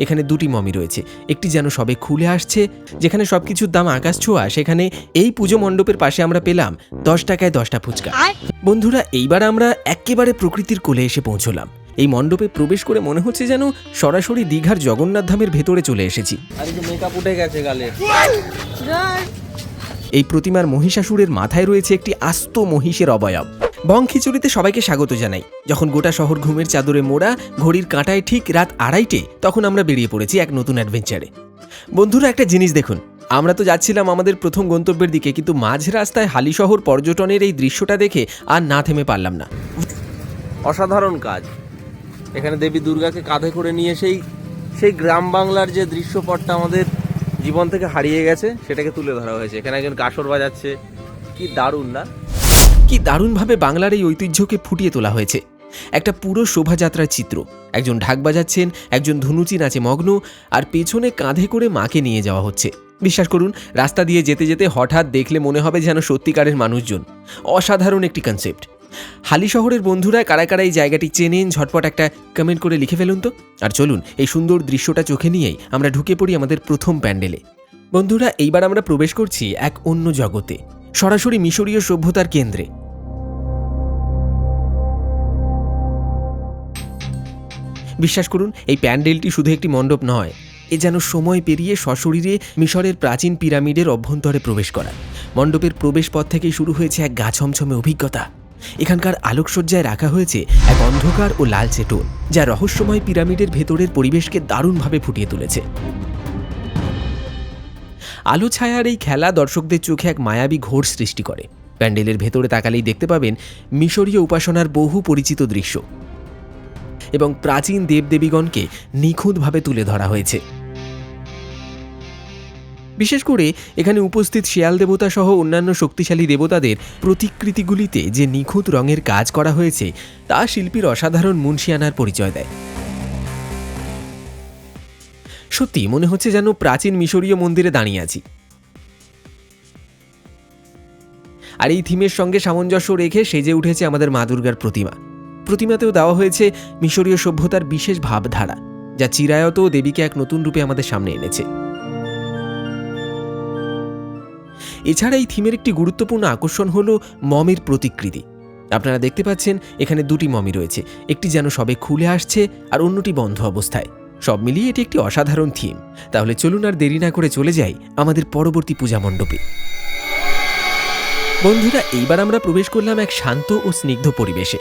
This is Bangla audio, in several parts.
এখানে দুটি মমি রয়েছে, একটি যেন সবে খুলে আসছে, যেখানে সবকিছুর দাম আকাশ ছোঁয়া, সেখানে এই পুজো মণ্ডপের পাশে আমরা পেলাম 10 টাকায় 10টা ফুচকা। বন্ধুরা, এইবার আমরা একেবারে প্রকৃতির কোলে এসে পৌঁছলাম। এই মণ্ডপে প্রবেশ করে মনে হচ্ছে যেন সরাসরি দীঘার জগন্নাথ ধামের ভেতরে চলে এসেছি। মেকআপ উঠে গেছে গালে। এই প্রতিমার মহিষাসুরের মাথায় রয়েছে একটি আস্ত মহিষের অবয়ব। বং খিচুড়িতে সবাইকে স্বাগত জানাই। যখন গোটা শহর ঘুমের চাদরে মোড়া, ঘড়ির কাঁটায় ঠিক রাত 2:30, তখন আমরা বেরিয়ে পড়েছি এক নতুন অ্যাডভেঞ্চারে। বন্ধুরা, একটা জিনিস দেখুন, আমরা তো যাচ্ছিলাম আমাদের প্রথম গন্তব্যের দিকে, কিন্তু মাঝ রাস্তায় হালিশহর পর্যটনের এই দৃশ্যটা দেখে আর না থেমে পারলাম না। অসাধারণ কাজ। এখানে দেবী দুর্গাকে কাঁধে করে নিয়ে সেই গ্রাম বাংলার যে দৃশ্যপটটা আমাদের জীবন থেকে হারিয়ে গেছে, সেটাকে তুলে ধরা হয়েছে। এখানে একজন কাসর বাজাচ্ছে, কি দারুণ না? কি দারুণভাবে বাংলার এই ঐতিহ্যকে ফুটিয়ে তোলা হয়েছে। একটা পুরো শোভাযাত্রার চিত্র। একজন ঢাক বাজাচ্ছেন, একজন ধুনুচি নাচে মগ্ন, আর পেছনে কাঁধে করে মাকে নিয়ে যাওয়া হচ্ছে। বিশ্বাস করুন, রাস্তা দিয়ে যেতে যেতে হঠাৎ দেখলে মনে হবে যেন সত্যিকারের মানুষজন। অসাধারণ একটি কনসেপ্ট। হালিশহরের বন্ধুরা কারা কারা এই জায়গাটি চেনেন, ঝটপট একটা কমেন্ট করে লিখে ফেলুন তো। আর চলুন, এই সুন্দর দৃশ্যটা চোখে নিয়েই আমরা ঢুকে পড়ি আমাদের প্রথম প্যান্ডেলে। বন্ধুরা, এইবার আমরা প্রবেশ করছি এক অন্য জগতে, সরাসরি মিশরীয় সভ্যতার কেন্দ্রে। বিশ্বাস করুন, এই প্যান্ডেলটি শুধু একটি মণ্ডপ নয়, এ যেন সময় পেরিয়ে সশরীরে মিশরের প্রাচীন পিরামিডের অভ্যন্তরে প্রবেশ করা। মণ্ডপের প্রবেশ পথ থেকেই শুরু হয়েছে এক গা ছমছমে অভিজ্ঞতা। এখানকার আলোকসজ্জায় রাখা হয়েছে এক অন্ধকার ও লালচে টোন, যা রহস্যময় পিরামিডের ভেতরের পরিবেশকে দারুণভাবে ফুটিয়ে তুলেছে। আলো ছায়ার এই খেলা দর্শকদের চোখে এক মায়াবী ঘোর সৃষ্টি করে। প্যান্ডেলের ভেতরে তাকালেই দেখতে পাবেন মিশরীয় উপাসনার বহু পরিচিত দৃশ্য এবং প্রাচীন দেবদেবীগণকে নিখুঁতভাবে তুলে ধরা হয়েছে। বিশেষ করে এখানে উপস্থিত শেয়াল দেবতা সহ অন্যান্য শক্তিশালী দেবতাদের প্রতিকৃতিগুলিতে যে নিখুঁত রঙের কাজ করা হয়েছে, তা শিল্পীর অসাধারণ মুনশিয়ানার পরিচয় দেয়। সত্যি মনে হচ্ছে যেন প্রাচীন মিশরীয় মন্দিরে দাঁড়িয়ে আছি। আর এই থিমের সঙ্গে সামঞ্জস্য রেখে সেজে উঠেছে আমাদের মা দুর্গার প্রতিমা। প্রতিমাতেও দেওয়া হয়েছে মিশরীয় সভ্যতার বিশেষ ভাবধারা, যা চিরায়ত দেবীকে এক নতুন রূপে আমাদের সামনে এনেছে। এছাড়া এই থিমের একটি গুরুত্বপূর্ণ আকর্ষণ হল মমের প্রতিকৃতি। আপনারা দেখতে পাচ্ছেন এখানে দুটি মমি রয়েছে, একটি যেন সবে খুলে আসছে আর অন্যটি বন্ধ অবস্থায়। সব মিলিয়ে এটি একটি অসাধারণ থিম। তাহলে চলুন আর দেরি না করে চলে যাই আমাদের পরবর্তী পূজা মণ্ডপে। বন্ধুরা, এইবার আমরা প্রবেশ করলাম এক শান্ত ও স্নিগ্ধ পরিবেশে।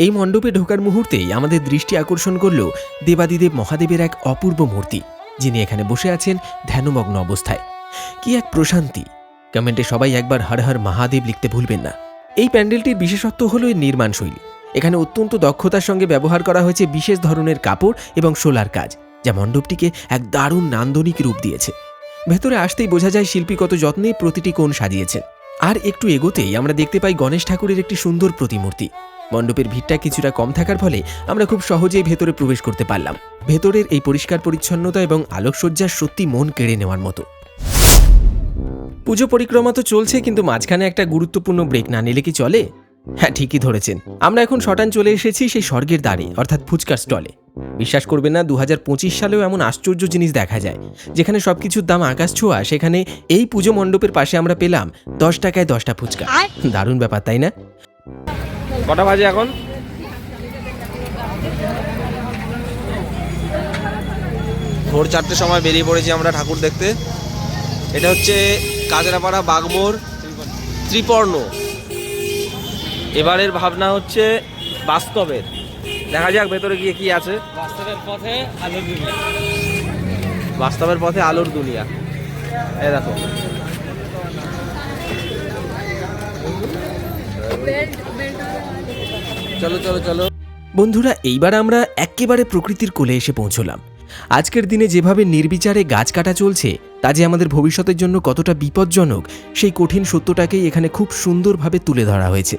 এই মণ্ডপে ঢোকার মুহূর্তেই আমাদের দৃষ্টি আকর্ষণ করল দেবাদিদেব মহাদেবের এক অপূর্ব মূর্তি, যিনি এখানে বসে আছেন ধ্যানমগ্ন অবস্থায়। কি এক প্রশান্তি! কমেন্টে সবাই একবার হর হর মহাদেব লিখতে ভুলবেন না। এই প্যান্ডেলটির বিশেষত্ব হল এর নির্মাণ শৈলী। এখানে অত্যন্ত দক্ষতার সঙ্গে ব্যবহার করা হয়েছে বিশেষ ধরনের কাপড় এবং শোলার কাজ, যা মণ্ডপটিকে এক দারুণ নান্দনিক রূপ দিয়েছে। ভেতরে আসতেই বোঝা যায় শিল্পী কত যত্নে প্রতিটি কোণ সাজিয়েছেন। আর একটু এগোতেই আমরা দেখতে পাই গণেশ ঠাকুরের একটি সুন্দর প্রতিমূর্তি। মণ্ডপের ভিড়টা কিছুটা কম থাকার ফলে আমরা খুব সহজেই ভেতরে প্রবেশ করতে পারলাম। ভেতরের এই পরিষ্কার পরিচ্ছন্নতা এবং আলোকসজ্জা সত্যি মন কেড়ে নেওয়ার মতো। পুজো পরিক্রমা তো চলছে, কিন্তু মাঝখানে একটা গুরুত্বপূর্ণ ব্রেক না নিলে কি চলে? হ্যাঁ, ঠিকই ধরেছেন। আমরা এখন শটান চলে এসেছি সেই স্বর্গের দ্বারে, অর্থাৎ ফুচকার স্টলে। বিশ্বাস করবেন না, 2025 সালেও এমন আশ্চর্য জিনিস দেখা যায়। যেখানে সবকিছুর দাম আকাশ ছোঁয়া, সেখানে এই পুজো মণ্ডপের পাশে আমরা পেলাম 10 টাকায় 10টা ফুচকা। দারুণ ব্যাপার, তাই না? কটা বাজে এখন? ভোর 4টের সময় বেরিয়ে পড়েছি আমরা ঠাকুর দেখতে। এটা হচ্ছে কাজরাপাড়া বাগমোড় ত্রিপর্ণ। এবারের ভাবনা হচ্ছে বাস্তবের। দেখা যাক ভেতরে গিয়ে কি আছে। বাস্তবের পথে আলোর দুনিয়া। এই দেখো, চলো চলো চলো। বন্ধুরা, এইবার আমরা একেবারে প্রকৃতির কোলে এসে পৌঁছলাম। আজকের দিনে যেভাবে নির্বিচারে গাছ কাটা চলছে, তা যে আমাদের ভবিষ্যতের জন্য কতটা বিপজ্জনক, সেই কঠিন সত্যটাকেই এখানে খুব সুন্দরভাবে তুলে ধরা হয়েছে।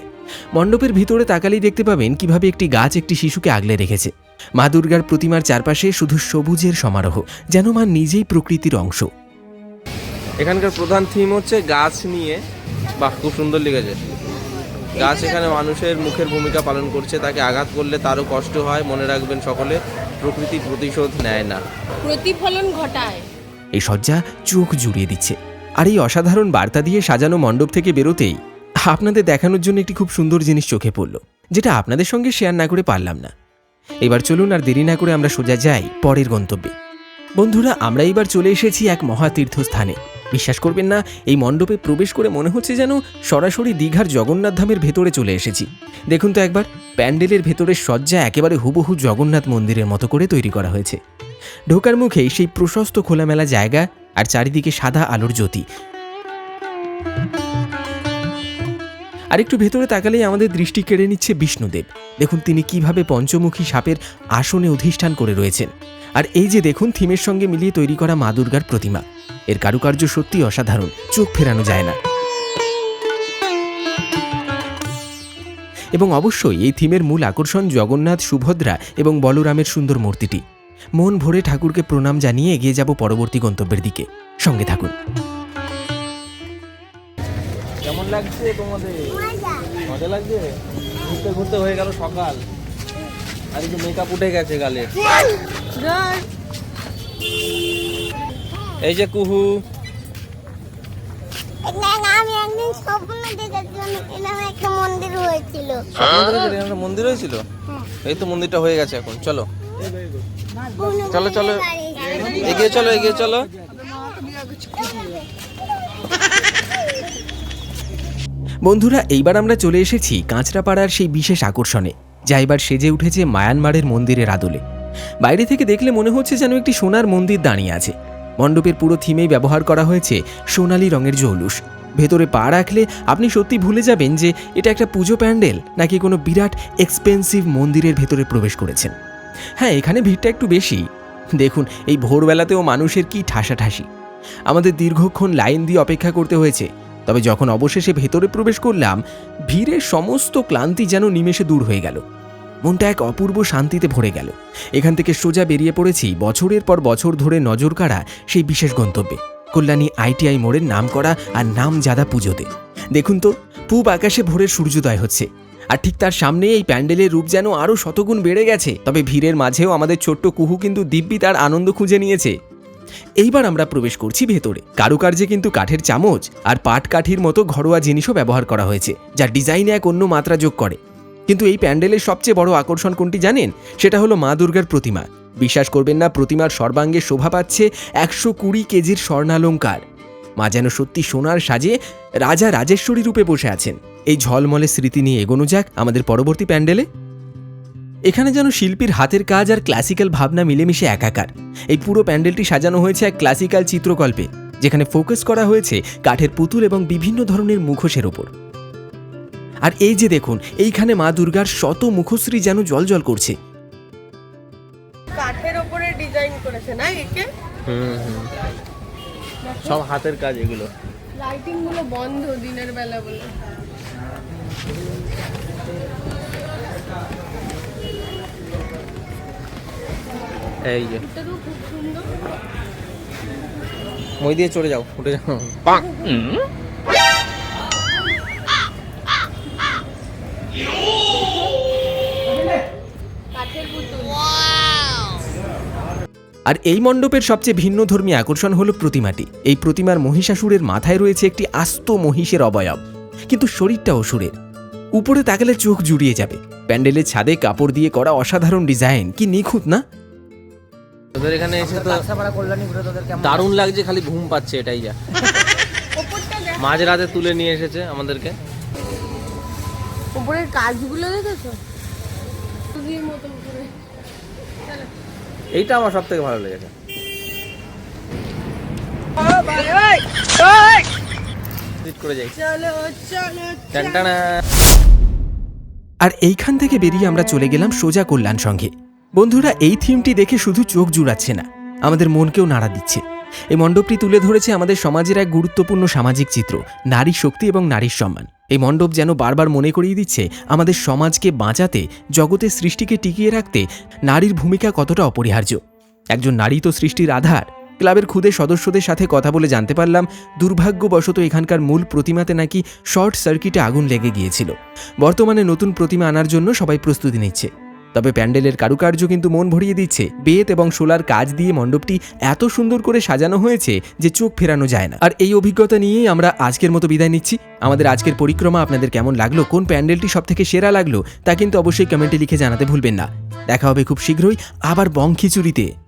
মণ্ডপের ভিতরে তাকালেই দেখতে পাবেন কিভাবে একটি গাছ একটি শিশুকে আগলে রেখেছে। মা দুর্গার প্রতিমার চারপাশে শুধু সবুজের সমারোহ, যেন মা নিজেই প্রকৃতির অংশ। এখানকার প্রধান থিম হচ্ছে গাছ নিয়ে। বাহ, খুব সুন্দর লেগেছে। গাছ এখানে মানুষের মুখের ভূমিকা পালন করছে, তাকে আঘাত করলে তারও কষ্ট হয়। মনে রাখবেন সকলে, প্রকৃতি প্রতিশোধ নেয় না, প্রতিফলন ঘটায়। এই সজ্জা চোখ জুড়িয়ে দিচ্ছে। আর এই অসাধারণ বার্তা দিয়ে সাজানো মণ্ডপ থেকে বেরোতেই আপনাদের দেখানোর জন্য একটি খুব সুন্দর জিনিস চোখে পড়ল, যেটা আপনাদের সঙ্গে শেয়ার না করে পারলাম না। এবার চলুন আর দেরি না করে আমরা সোজা যাই পরের গন্তব্যে। বন্ধুরা, আমরা এবার চলে এসেছি এক মহাতীর্থস্থানে। বিশ্বাস করবেন না, এই মণ্ডপে প্রবেশ করে মনে হচ্ছে যেন সরাসরি দীঘার জগন্নাথ ধামের ভেতরে চলে এসেছি। দেখুন তো একবার, প্যান্ডেলের ভেতরের সজ্জা একেবারে হুবহু জগন্নাথ মন্দিরের মতো করে তৈরি করা হয়েছে। ঢোকার মুখেই সেই প্রশস্ত খোলামেলা জায়গা আর চারিদিকে সাদা আলোর জ্যোতি। আর একটু ভেতরে তাকালেই আমাদের দৃষ্টি কেড়ে নিচ্ছে বিষ্ণুদেব। দেখুন তিনি কিভাবে পঞ্চমুখী সাপের আসনে অধিষ্ঠান করে রয়েছেন। আর এই যে দেখুন থিমের সঙ্গে মিলিয়ে তৈরি করা মা দুর্গার প্রতিমা, এর কারুকার্য সত্যি অসাধারণ, চোখ ফেরানো যায় না। এবং অবশ্যই এই থিমের মূল আকর্ষণ জগন্নাথ, সুভদ্রা এবং বলরামের সুন্দর মূর্তিটি। মন ভরে ঠাকুরকে প্রণাম জানিয়ে এগিয়ে যাব পরবর্তী গন্তব্যের দিকে। সঙ্গে থাকুন। কেমন লাগছে তোমাদের? মজা লাগছে? ঘুরতে ঘুরতে হয়ে গেল সকাল, আর এই যে মেকআপ উঠে গেছে গালে। এই যে কুহু, আমি একদিন স্বপ্ন দেখেছিলাম এরকম একটা মন্দির হয়েছিল। মন্দির হয়েছিল। এই তো মন্দিরটা হয়ে গেছে এখন। চলো চলো চলো, এগিয়ে চলো এগিয়ে চলো। বন্ধুরা, এইবার আমরা চলে এসেছি কাঁচরাপাড়ার সেই বিশেষ আকর্ষণে, যা এবার সেজে উঠেছে মায়ানমারের মন্দিরের আদলে। বাইরে থেকে দেখলে মনে হচ্ছে যেন একটি সোনার মন্দির দাঁড়িয়ে আছে। মণ্ডপের পুরো থিমেই ব্যবহার করা হয়েছে সোনালি রঙের জৌলুস। ভেতরে পা রাখলে আপনি সত্যি ভুলে যাবেন যে এটা একটা পুজো প্যান্ডেল নাকি কোনো বিরাট এক্সপেন্সিভ মন্দিরের ভেতরে প্রবেশ করেছেন। হ্যাঁ, এখানে ভিড়টা একটু বেশি। দেখুন এই ভোরবেলাতেও মানুষের কি ঠাসাঠাসি। আমাদের দীর্ঘক্ষণ লাইন দিয়ে অপেক্ষা করতে হয়েছে, তবে যখন অবশেষে ভেতরে প্রবেশ করলাম, ভিড়ের সমস্ত ক্লান্তি যেন নিমেষে দূর হয়ে গেল। মনটা এক অপূর্ব শান্তিতে ভরে গেল। এখান থেকে সোজা বেরিয়ে পড়েছি বছরের পর বছর ধরে নজর কাড়া সেই বিশেষ গন্তব্যে, কল্যাণী ITI মোড়ের নাম করা আর নামজাদা পুজোতে। দেখুন তো, পূব আকাশে ভোরের সূর্যোদয় হচ্ছে, আর ঠিক তার সামনে এই প্যান্ডেলের রূপ যেন আরও শতগুণ বেড়ে গেছে। তবে ভিড়ের মাঝেও আমাদের ছোট্ট কুহু কিন্তু দিব্যি তার আনন্দ খুঁজে নিয়েছে। এইবার আমরা প্রবেশ করছি ভেতরে। কারুকার্যে কিন্তু কাঠের চামচ আর পাটকাঠির মতো ঘরোয়া জিনিসও ব্যবহার করা হয়েছে, যা ডিজাইনে এক অন্য মাত্রা যোগ করে। কিন্তু এই প্যান্ডেলের সবচেয়ে বড় আকর্ষণ কোনটি জানেন? সেটা হলো মা দুর্গার প্রতিমা। বিশ্বাস করবেন না, প্রতিমার সর্বাঙ্গে শোভা পাচ্ছে 120 কেজির স্বর্ণালঙ্কার। মা যেন সত্যি সোনার সাজে রাজা রাজেশ্বরী রূপে বসে আছেন। এই ঝলমলে স্মৃতি নিয়ে এগোনো যাক আমাদের পরবর্তী প্যান্ডেলে। এখানে যেন শিল্পীর হাতের কাজ আর ক্লাসিক্যাল ভাবনা মিলেমিশে একাকার। এই পুরো প্যান্ডেলটি সাজানো হয়েছে এক ক্লাসিক্যাল চিত্রকল্পে, যেখানে ফোকাস করা হয়েছে কাঠের পুতুল এবং বিভিন্ন ধরনের মুখোশের ওপর। আর এই যে দেখুন, এইখানে মা দুর্গার শত মুখশ্রী যেন জ্বলজ্বল করছে। কাঠের উপরে ডিজাইন করেছে না একে? সব হাতের কাজ এগুলো। লাইটিং গুলো বন্ধ দিনের বেলা বলে। এই যে এটা তো খুব সুন্দর। মই দিয়ে চড়ে যাও, উঠে যাও। কাঠের পুতুল। আর এই মণ্ডপের সবচেয়ে ভিন্নধর্মী আকর্ষণ হলো প্রতিমাটি। এই প্রতিমার মহিষাসুরের মাথায় রয়েছে একটি আস্ত মহিষের অবয়ব, কিন্তু শরীরটা অসুরের। উপরে তাকালে চোখ জুড়িয়ে যাবে। প্যান্ডেলের ছাদে কাপড় দিয়ে করা অসাধারণ ডিজাইন, কি নিখুঁত না? তোদের এখানে এসে তো দারুণ লাগছে, খালি ঘুম পাচ্ছে, এটাই যা। মাঝরাতে তুলে নিয়ে এসেছে আমাদেরকে। উপরের কাজগুলো দেখেছো? তুলির মতন করে। এইটা আমার সব থেকে ভালো লেগেছে। করে যাই, চলো চলো টানটানা। আর এইখান থেকে বেরিয়ে আমরা চলে গেলাম সোজা কল্যাণ সংঘে। বন্ধুরা, এই থিমটি দেখে শুধু চোখ জুড়াচ্ছে না, আমাদের মনকেও নাড়া দিচ্ছে। এই মণ্ডপটি তুলে ধরেছে আমাদের সমাজের এক গুরুত্বপূর্ণ সামাজিক চিত্র, নারী শক্তি এবং নারীর সম্মান। এই মণ্ডপ যেন বারবার মনে করিয়ে দিচ্ছে আমাদের সমাজকে বাঁচাতে, জগতের সৃষ্টিকে টিকিয়ে রাখতে নারীর ভূমিকা কতটা অপরিহার্য। একজন নারী তো সৃষ্টির আধার, ক্লাবের খুদে সদস্যদের সাথে কথা বলে জানতে পারলাম দুর্ভাগ্যবশত এখানকার মূল প্রতিমাতে নাকি শর্ট সার্কিটে আগুন লেগে গিয়েছিল। বর্তমানে নতুন প্রতিমা আনার জন্য সবাই প্রস্তুতি নিচ্ছে। তবে প্যান্ডেলের কারুকার্য কিন্তু মন ভরিয়ে দিচ্ছে। বেত এবং শোলার কাজ দিয়ে মণ্ডপটি এত সুন্দর করে সাজানো হয়েছে যে চোখ ফেরানো যায় না। আর এই অভিজ্ঞতা নিয়েই আমরা আজকের মতো বিদায় নিচ্ছি। আমাদের আজকের পরিক্রমা আপনাদের কেমন লাগলো, কোন প্যান্ডেলটি সবথেকে সেরা লাগলো তা কিন্তু অবশ্যই কমেন্টে লিখে জানাতে ভুলবেন না। দেখা হবে খুব শীঘ্রই আবার বংখিচুরিতে।